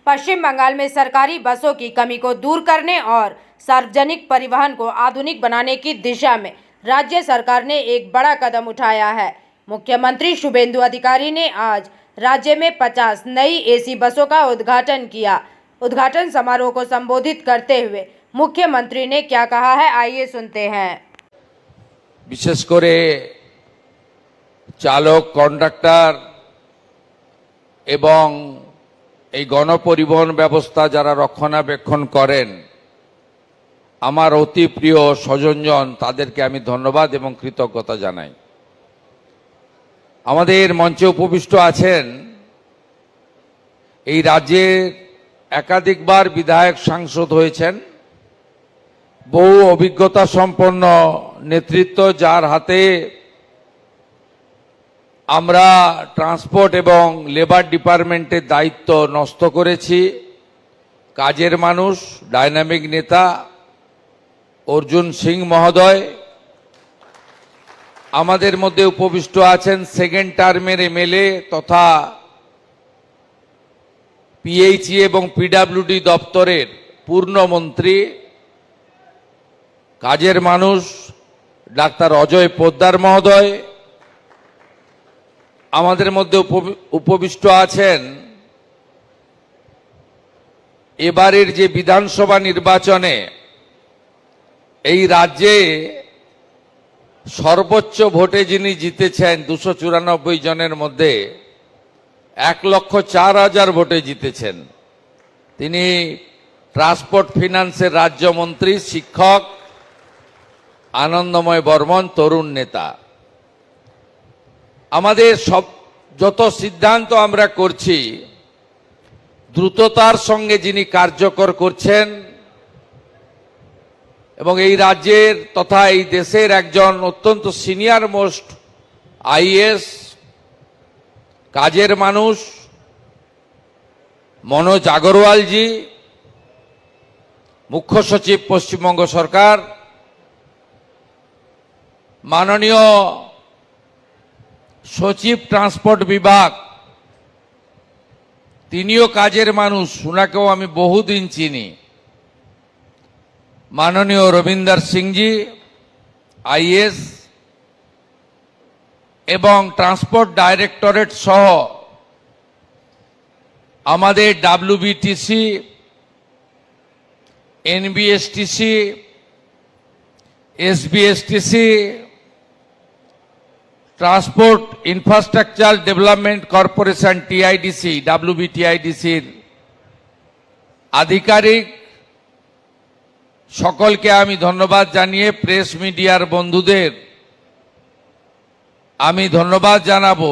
पश्चिम बंगाल में सरकारी बसों की कमी को दूर करने और सार्वजनिक परिवहन को आधुनिक बनाने की दिशा में राज्य सरकार ने एक बड़ा कदम उठाया है। मुख्यमंत्री शुभेंदु अधिकारी ने आज राज्य में 50 नई एसी बसों का उद्घाटन किया। उद्घाटन समारोह को संबोधित करते हुए मुख्यमंत्री ने क्या कहा है, आइए सुनते हैं। विशेष करे चालक कन्डक्टर एवं এই গণপরিবহন ব্যবস্থা যারা রক্ষণাবেক্ষণ করেন আমার অতি প্রিয় স্বজনজন তাদেরকে আমি ধন্যবাদ এবং কৃতজ্ঞতা জানাই। আমাদের মঞ্চে উপবিষ্ট আছেন এই রাজ্যের একাধিকবার বিধায়ক সাংসদ হয়েছেন, বহু অভিজ্ঞতা সম্পন্ন নেতৃত্ব যার হাতে আমরা ট্রান্সপোর্ট এবং লেবার ডিপার্টমেন্টের দায়িত্ব ন্যস্ত করেছি। কাজের মানুষ, ডাইনামিক নেতা অর্জুন সিং মহোদয়, আমাদের মধ্যে উপবিষ্ট আছেন সেকেন্ড টার্মের এমএলএ তথা পিএইচই এবং পিডব্লিউডি দপ্তরের পূর্ণমন্ত্রী, কাজের মানুষ ডাক্তার অজয় পোদ্দার মহোদয়, আমাদের মধ্যে উপবিষ্ট আছেন এবারের যে বিধানসভা নির্বাচনে এই রাজ্যে সর্বোচ্চ ভোটে যিনি জিতেছেন 294 জনের মধ্যে 1,04,000 ভোটে জিতেছেন, তিনি ট্রান্সপোর্ট ফিনান্সের রাজ্যমন্ত্রী, শিক্ষক আনন্দময় বর্মন, তরুণ নেতা। আমাদের সব যত সিদ্ধান্ত আমরা করছি দ্রুততার সঙ্গে যিনি কার্যকর করছেন এবং এই রাজ্যের তথা এই দেশের একজন অত্যন্ত সিনিয়র মোস্ট আইএএস কাজের মানুষ মনোজ আগরওয়ালজি, মুখ্য সচিব পশ্চিমবঙ্গ সরকার, মাননীয় সচিব ট্রান্সপোর্ট বিভাগ, তিনিও কাজের মানুষ, উনাকেও আমি বহুদিন চিনি, মাননীয় রবীন্দ্র সিংজি আইএস এবং ট্রান্সপোর্ট ডাইরেক্টরেট সহ আমাদের WBTC, NBSTC, SBSTC, transport infrastructure development corporation TIDC, ডাব্লিউবিটিআইডিসির আধিকারিক সকলকে আমি ধন্যবাদ জানিয়ে প্রেস মিডিয়ার বন্ধুদের আমি ধন্যবাদ জানাবো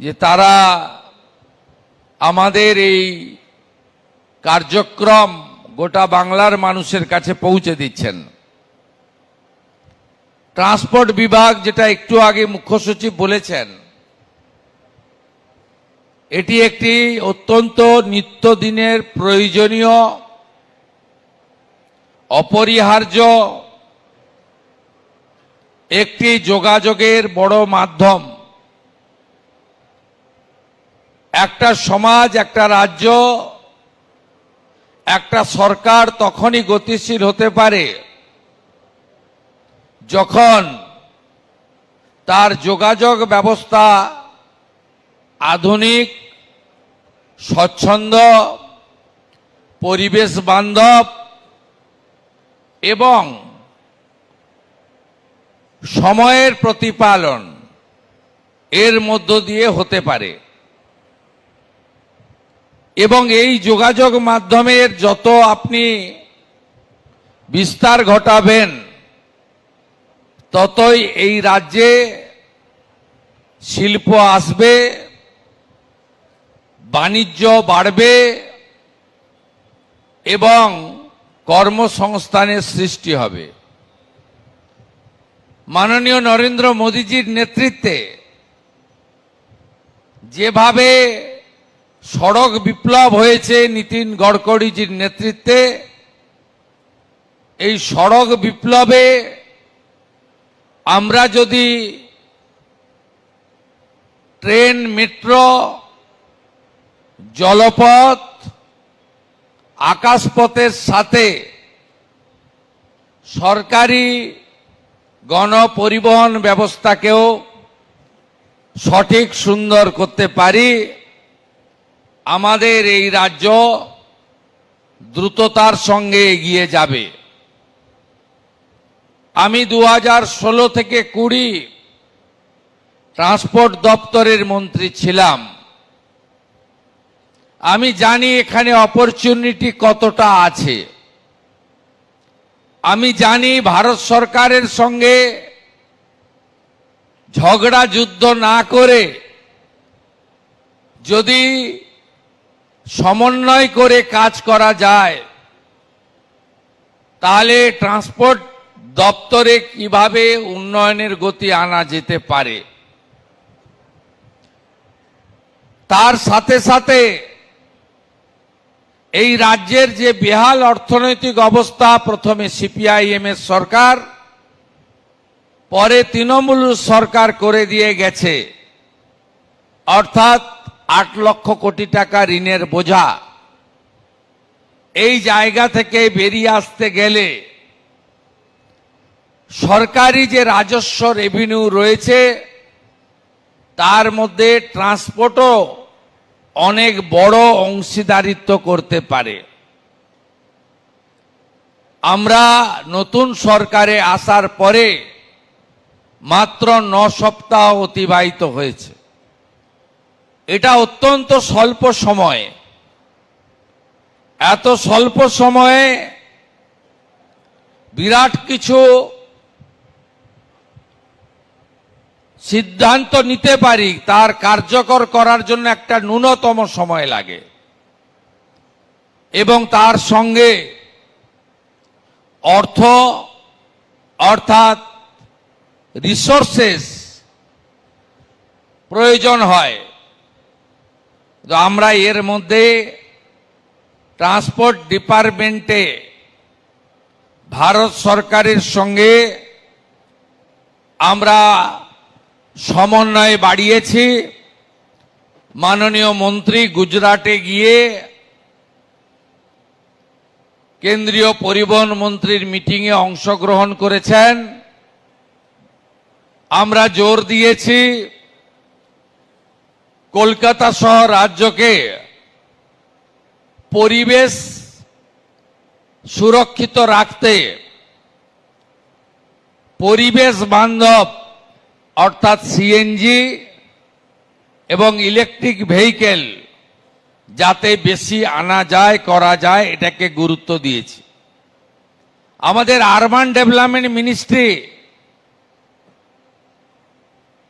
যে তারা আমাদের এই কার্যক্রম গোটা বাংলার মানুষের কাছে পৌঁছে দিচ্ছেন। ট্রান্সপোর্ট বিভাগ, যেটা একটু আগে মুখ্য সচিব বলেছেন, এটি একটি অত্যন্ত নিত্যদিনের প্রয়োজনীয় অপরিহার্য একটি যোগাযোগের বড় মাধ্যম। একটা সমাজ, একটা রাজ্য, একটা সরকার তখনই গতিশীল হতে পারে যখন তার যোগাযোগ ব্যবস্থা আধুনিক, স্বচ্ছন্দ, পরিবেশ বান্ধব এবং সময়ের প্রতিপালন এর মধ্য দিয়ে হতে পারে। এবং এই যোগাযোগ মাধ্যমের যত আপনি বিস্তার ঘটাবেন ততই এই রাজ্যে শিল্প আসবে, বাণিজ্য বাড়বে এবং কর্মসংস্থানের সৃষ্টি হবে। মাননীয় নরেন্দ্র মোদীজির নেতৃত্বে যেভাবে সড়ক বিপ্লব হয়েছে, নীতিন গডকরিজির নেতৃত্বে এই সড়ক বিপ্লবে আমরা যদি ট্রেন, মেট্রো জলপথ, আকাশপথের সাথে সরকারি গণপরিবহন ব্যবস্থাকেও সঠিক সুন্দর করতে পারি, আমাদের এই রাজ্য দ্রুততার সঙ্গে এগিয়ে যাবে। আমি 2016 থেকে 20 ট্রান্সপোর্ট দপ্তরের মন্ত্রী ছিলাম। আমি জানি এখানে অপরচুনিটি কতটা আছে। আমি জানি ভারত সরকারের সঙ্গে ঝগড়া যুদ্ধ না করে যদি সমন্বয় করে কাজ করা যায় তাহলে ট্রান্সপোর্ট দপ্তরে কিভাবে উন্নয়নের গতি আনা যেতে পারে। তার সাথে সাথে এই রাজ্যের যে বেহাল অর্থনৈতিক অবস্থা, প্রথমে সিপিআইএম এর সরকার, পরে তৃণমূল সরকার করে দিয়ে গেছে, অর্থাৎ 8 লক্ষ কোটি টাকা ঋণের বোঝা। এই জায়গা থেকে বেরিয়ে আসতে গেলে সরকারি যে রাজস্ব রেভিনিউ রয়েছে তার মধ্যে ট্রান্সপোর্টও অনেক বড় অংশীদারিত্ব করতে পারে। আমরা নতুন সরকারে আসার পরে মাত্র 9 সপ্তাহ অতিবাহিত হয়েছে। এটা অত্যন্ত স্বল্প সময়। এত স্বল্প সময়ে বিরাট কিছু সিদ্ধান্ত নিতে পারি, তার কার্যকর করার জন্য একটা ন্যূনতম সময় লাগে এবং তার সঙ্গে অর্থ অর্থাৎ রিসোর্সেস প্রয়োজন হয়। তো আমরা এর মধ্যে ট্রান্সপোর্ট ডিপার্টমেন্টে ভারত সরকারের সঙ্গে আমরা সমন্বয় বাড়িয়েছি। মাননীয় মন্ত্রী গুজরাটে গিয়ে কেন্দ্রীয় পরিবহন মন্ত্রীর মিটিংয়ে অংশগ্রহণ করেছেন। আমরা জোর দিয়েছি কলকাতা সহ রাজ্যকে পরিবেশ সুরক্ষিত রাখতে পরিবেশ বান্ধব অর্থাৎ সিএনজি এবং ইলেকট্রিক ভেহিকেল যাতে বেশি আনা যায় করা যায় এটাকে গুরুত্ব দিয়েছি। আমাদের আরবান ডেভেলপমেন্ট মিনিস্ট্রি,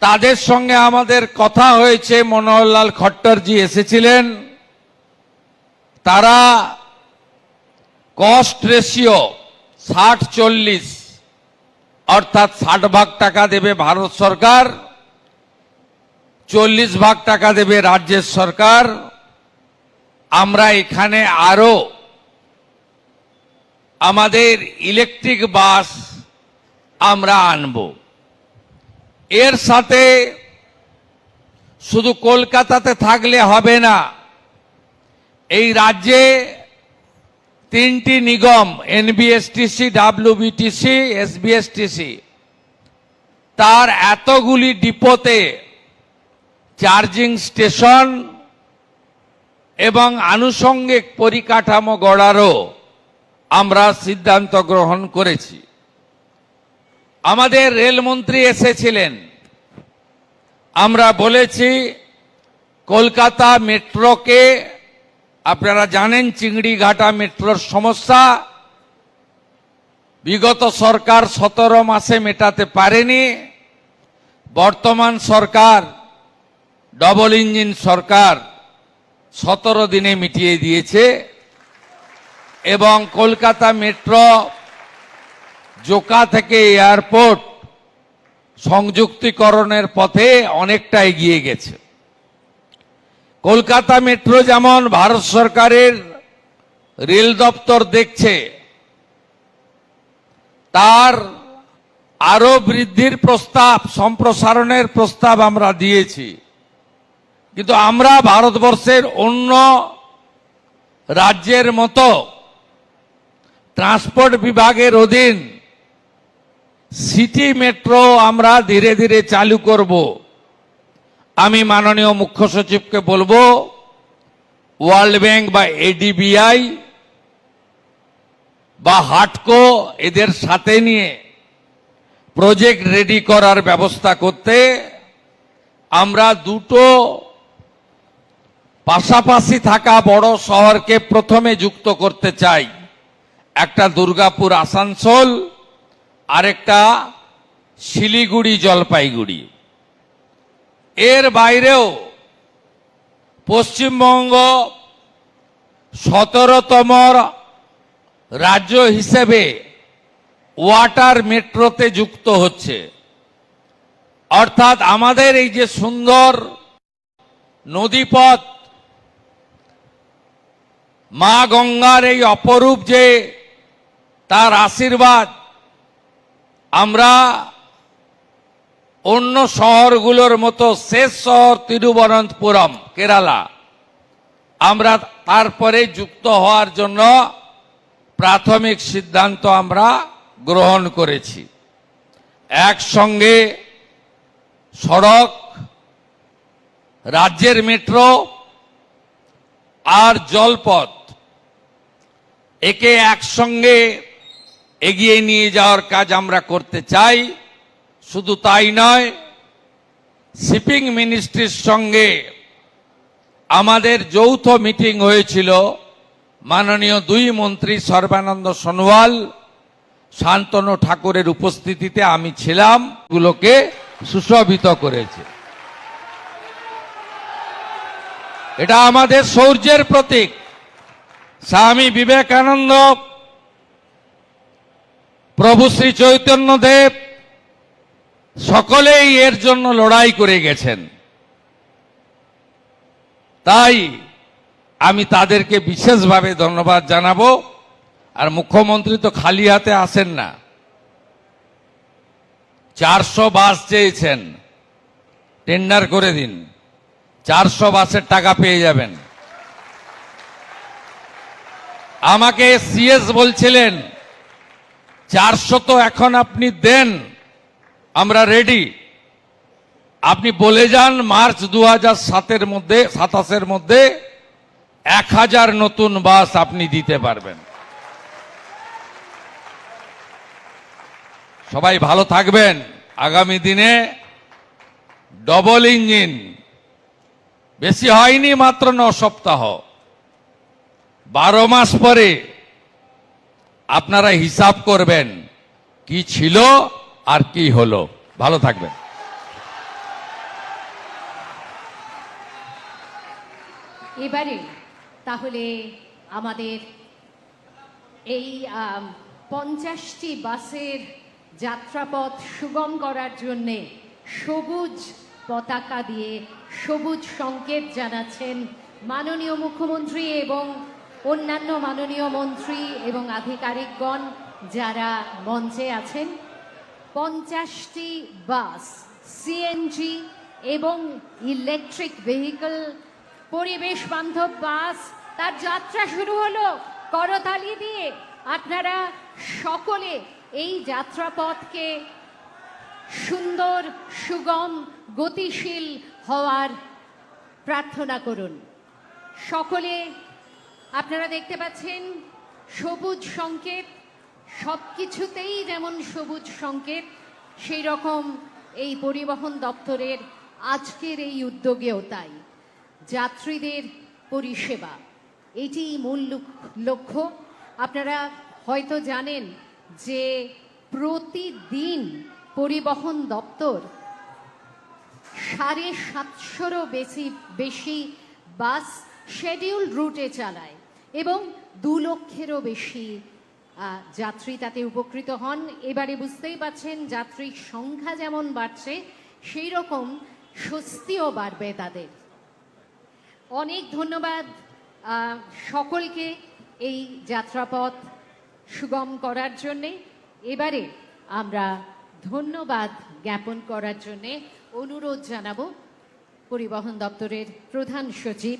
তাদের সঙ্গে আমাদের কথা হয়েছে, মনোহরলাল খট্টরজি এসেছিলেন। তারা কস্ট রেশিও 60-40 অর্থাৎ 60 টাকা দেবে ভারত সরকার, 40 টাকা দেবে রাজ্যের সরকার। আমরা এখানে আরো আমাদের ইলেকট্রিক বাস আমরা আনব। এর সাথে শুধু কলকাতাতে থাকলে হবে না, এই রাজ্যে 3টি নিগম এনবিএসটিসি, ডাব্লিউবিটিসি, এসবিএসটিসি, তার এতগুলি ডিপোতে চার্জিং স্টেশন এবং আনুষঙ্গিক পরিকাঠামো গড়ারও আমরা সিদ্ধান্ত গ্রহণ করেছি। আমাদের রেলমন্ত্রী এসেছিলেন। আমরা বলেছি কলকাতা মেট্রোকে, আপনারা জানেন চিংড়িঘাটা মেট্রোর সমস্যা বিগত সরকার 17 মাসে মেটাতে পারেনি। বর্তমান সরকার, ডবল ইঞ্জিন সরকার 17 দিনে মিটিয়ে দিয়েছে এবং কলকাতা মেট্রো জোকা থেকে এয়ারপোর্ট সংযুক্তিকরণের পথে অনেকটা এগিয়ে গেছে। কলকাতা মেট্রো যেমন ভারত সরকারের রেল দপ্তর দেখছে, তার আরো বৃদ্ধির প্রস্তাব, সম্প্রসারণের প্রস্তাব আমরা দিয়েছি। কিন্তু আমরা ভারতবর্ষের অন্য রাজ্যের মতো ট্রান্সপোর্ট বিভাগের অধীন সিটি মেট্রো আমরা ধীরে ধীরে চালু করব। আমি মাননীয় মুখ্য সচিবকে বলবো ওয়ার্ল্ড ব্যাংক বা এডিবিআই বা হাটকো এদের সাথে নিয়ে প্রজেক্ট রেডি করার ব্যবস্থা করতে। আমরা দুটো পাশাপাশি থাকা বড় শহরকে প্রথমে যুক্ত করতে চাই, একটা দুর্গাপুর আসানসোল, আরেকটা শিলিগুড়ি জলপাইগুড়ি। এর বাইরেও পশ্চিমবঙ্গ 17তম রাজ্য হিসেবে ওয়াটার মেট্রোতে যুক্ত হচ্ছে। অর্থাৎ আমাদের এই যে সুন্দর নদীপথ, মা গঙ্গার এই অপরূপ যে তার আশীর্বাদ, আমরা অন্য শহরগুলোর মতো শেষ শহর তিরুবনন্তপুরম কেরালা, আমরা তারপরে যুক্ত হওয়ার জন্য প্রাথমিক সিদ্ধান্ত আমরা গ্রহণ করেছি। একসঙ্গে সড়ক, রাজ্যের মেট্রো আর জলপথ একে একসঙ্গে এগিয়ে নিয়ে যাওয়ার কাজ আমরা করতে চাই। শুধু তাই নয়, শিপিং মিনিস্ট্রির সঙ্গে আমাদের যৌথ মিটিং হয়েছিল। মাননীয় দুই মন্ত্রী সর্বানন্দ সোনোয়াল, শান্তনু ঠাকুরের উপস্থিতিতে আমি ছিলাম, গুলোকে সুশোভিত করেছে। এটা আমাদের শৌর্যের প্রতীক। স্বামী বিবেকানন্দ, প্রভু শ্রী চৈতন্যদেব সকলেই এর জন্য লড়াই করে গেছেন। তাই আমি তাদেরকে বিশেষভাবে ধন্যবাদ জানাবো। আর মুখ্যমন্ত্রী তো খালি হাতে আসেন না, 400 বাস চেয়েছেন, টেন্ডার করে দিন, 400 বাসের টাকা পেয়ে যাবেন। আমাকে সিএস বলছিলেন 400 তো এখন আপনি দেন, আমরা রেডি। আপনি বলে যান মার্চ 2027-এর মধ্যে 27-এর মধ্যে 1000 নতুন বাস আপনি দিতে পারবেন। সবাই ভালো থাকবেন। আগামী দিনে ডবল ইঞ্জিন, বেশি হয়নি, মাত্র 9 সপ্তাহ, 12 মাস পরে আপনারা হিসাব করবেন কি ছিল আর কি হলো। ভালো থাকবেন। এবারে তাহলে আমাদের এই 50টি বাসের যাত্রাপথ সুগম করার জন্যে সবুজ পতাকা দিয়ে সবুজ সংকেত জানাচ্ছেন মাননীয় মুখ্যমন্ত্রী এবং অন্যান্য মাননীয় মন্ত্রী এবং আধিকারিকগণ যারা মঞ্চে আছেন। 50টি বাস সিএনজি এবং ইলেকট্রিক ভেহিকল, পরিবেশ বান্ধব বাস, তার যাত্রা শুরু হলো করতালি দিয়ে। আপনারা সকলে এই যাত্রাপথকে সুন্দর, সুগম, গতিশীল হওয়ার প্রার্থনা করুন। সকলে আপনারা দেখতে পাচ্ছেন সবুজ সংকেত, সব কিছুতেই যেমন সবুজ সংকেত, সেই রকম এই পরিবহন দপ্তরের আজকের এই উদ্যোগেও তাই। যাত্রীদের পরিষেবা, এটি মূল লক্ষ্য। আপনারা হয়তো জানেন যে প্রতিদিন পরিবহন দপ্তর 750-রও বেশি বাস শিডিউল রুটে চালায় এবং 2 লক্ষেরও বেশি যাত্রী তাতে উপকৃত হন। এবারে বুঝতেই পাচ্ছেন যাত্রীর সংখ্যা যেমন বাড়ছে, সেই রকম স্বস্তিও বাড়বে তাদের। অনেক ধন্যবাদ সকলকে এই যাত্রাপথ সুগম করার জন্যে। এবারে আমরা ধন্যবাদ জ্ঞাপন করার জন্যে অনুরোধ জানাবো পরিবহন দপ্তরের প্রধান সচিব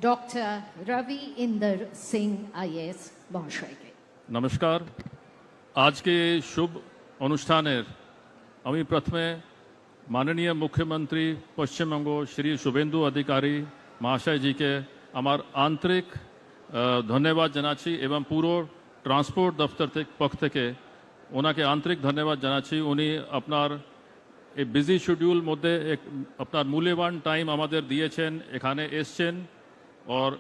ডক্টর রবি ইন্দর সিং আইএস মহাশয়কে। নমস্কার। আজকে এই শুভ অনুষ্ঠানের আমি প্রথমে মাননীয় মুখ্যমন্ত্রী পশ্চিমবঙ্গ শ্রী শুভেন্দু অধিকারী মহাশয়জিকে আমার আন্তরিক ধন্যবাদ জানাচ্ছি এবং পুরো ট্রান্সপোর্ট দপ্তর পক্ষ থেকে ওনাকে আন্তরিক ধন্যবাদ জানাচ্ছি। উনি আপনার এই বিজি শিডিউল মধ্যে আপনার মূল্যবান টাইম আমাদের দিয়েছেন, এখানে এসছেন। और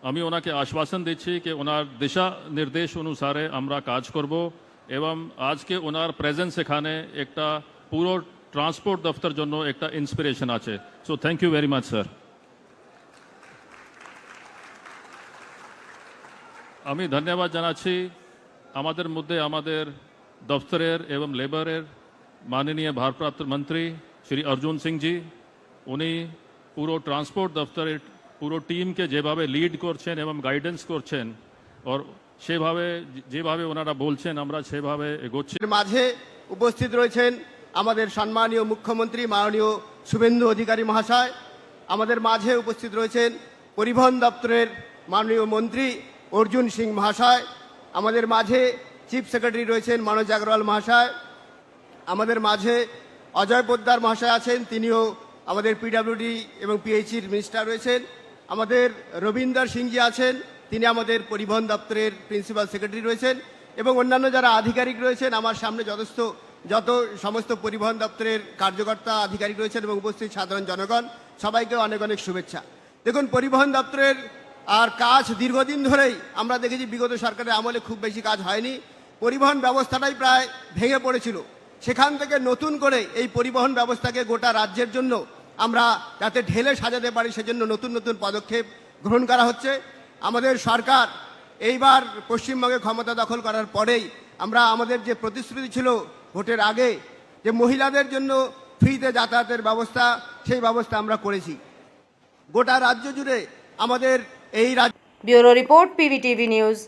আমি ওনাকে আশ্বাসন দিচ্ছি যে ওনার দিশা নির্দেশ অনুসারে আমরা কাজ করব এবং আজকে ওনার প্রেজেন্স এখানে একটা পুরো ট্রান্সপোর্ট দপ্তর জন্য একটা ইন্সপিরেশন আছে। So thank you very much sir. আমি ধন্যবাদ জানাচ্ছি আমাদের মধ্যে আমাদের দপ্তরের এবং লেবারের মাননীয় ভারপ্রাপ্ত মন্ত্রী শ্রী অর্জুন সিং জি। উনি পুরো ট্রান্সপোর্ট দপ্তরের পুরো টিমকে যেভাবে লিড করছেন এবং গাইডেন্স করছেন আর যেভাবে ওনারা বলছেন আমরা সেভাবে এগোচ্ছি। মাঝে উপস্থিত রয়েছেন আমাদের সম্মানীয় মুখ্যমন্ত্রী মাননীয় শুভেন্দু অধিকারী মহাশয়। আমাদের মাঝে উপস্থিত রয়েছেন পরিবহন দপ্তরের মাননীয় মন্ত্রী অর্জুন সিং মহাশয়। আমাদের মাঝে চিফ সেক্রেটারি রয়েছেন মনোজ আগরওয়াল মহাশয়। আমাদের মাঝে অজয় পোদ্দার মহাশয় আছেন, তিনিও আমাদের পিডব্লিউডি এবং পিএইচির মিনিস্টার রয়েছেন। আমাদের রবীন্দর সিংজি আছেন, তিনি আমাদের পরিবহন দপ্তরের প্রিন্সিপাল সেক্রেটারি রয়েছেন এবং অন্যান্য যারা আধিকারিক রয়েছেন। আমার সামনে যত সমস্ত পরিবহন দপ্তরের কার্যকর্তা আধিকারিক রয়েছেন এবং উপস্থিত সাধারণ জনগণ, সবাইকে অনেক অনেক শুভেচ্ছা। দেখুন, পরিবহন দপ্তরের আর কাজ দীর্ঘদিন ধরেই আমরা দেখেছি, বিগত সরকারের আমলে খুব বেশি কাজ হয়নি। পরিবহন ব্যবস্থাটাই প্রায় ভেঙে পড়েছিল। সেখান থেকে নতুন করে এই পরিবহন ব্যবস্থাকে গোটা রাজ্যের জন্য আমরা যাতে ঢেলে সাজাতে পারি সেজন্য নতুন নতুন পদক্ষেপ গ্রহণ করা হচ্ছে। আমাদের সরকার এইবার পশ্চিমবঙ্গে ক্ষমতা দখল করার পরেই আমরা আমাদের যে প্রতিশ্রুতি ছিল ভোটের আগে যে মহিলাদের জন্য ফ্রিতে যাতায়াতের ব্যবস্থা, সেই ব্যবস্থা আমরা করেছি। গোটা রাজ্য জুড়ে আমাদের এই ব্যুরো রিপোর্ট, PVTV নিউজ।